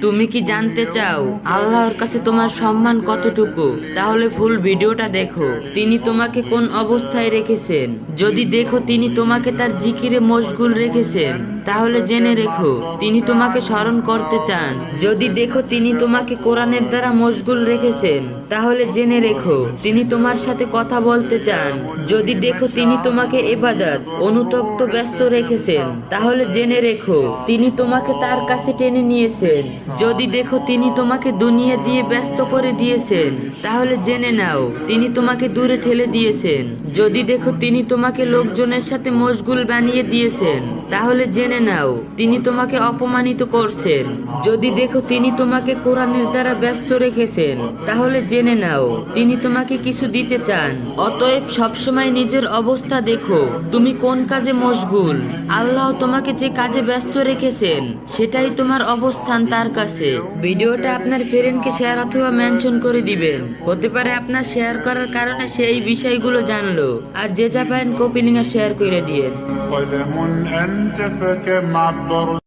তুমি কি জানতে চাও আল্লাহর কাছে তোমার সম্মান কতটুকু? তাহলে ফুল ভিডিওটা দেখো। তিনি তোমাকে কোন অবস্থায় রেখেছেন? যদি দেখো তিনি তোমাকে তার জিকিরে মশগুল রেখেছেন, তাহলে জেনে রেখো তিনি তোমাকে স্মরণ করতে চান। যদি দেখো তিনি তোমাকে কোরআনের দ্বারা মশগুল রেখেছেন, তাহলে জেনে রেখো তিনি তোমার সাথে কথা বলতে চান। যদি দেখো তিনি তোমাকে ইবাদত অনুতপ্ত ব্যস্ত রেখেছেন, তাহলে জেনে রেখো তিনি তোমাকে তার কাছে টেনে নিয়েছেন। যদি দেখো তিনি তোমাকে দুনিয়া দিয়ে ব্যস্ত করে দিয়েছেন, তাহলে জেনে নাও তিনি তোমাকে দূরে ঠেলে দিয়েছেন। যদি দেখো তিনি তোমাকে লোকজনের সাথে মশগুল বানিয়ে দিয়েছেন, তাহলে জেনে নাও তিনি তোমাকে অপমানিত করছেন। যদি দেখো তিনি তোমাকে কোরআনের দ্বারা ব্যস্ত রেখেছেন, তাহলে জেনে নাও তিনি তোমাকে কিছু দিতে চান। অতএব সবসময় নিজের অবস্থা দেখো তুমি কোন কাজে মশগুল। আল্লাহ তোমাকে যে কাজে ব্যস্ত রেখেছেন, সেটাই তোমার অবস্থান তার কাছে। ভিডিওটা আপনার ফ্রেন্ডকে শেয়ার অথবা মেনশন করে দিবেন। হতে পারে আপনার শেয়ার করার কারণে সে এই বিষয়গুলো জানলো। আর যে যা পারেন কপি লিঙ্ক শেয়ার করে দিয়েন। قلم أنت فكم عبرت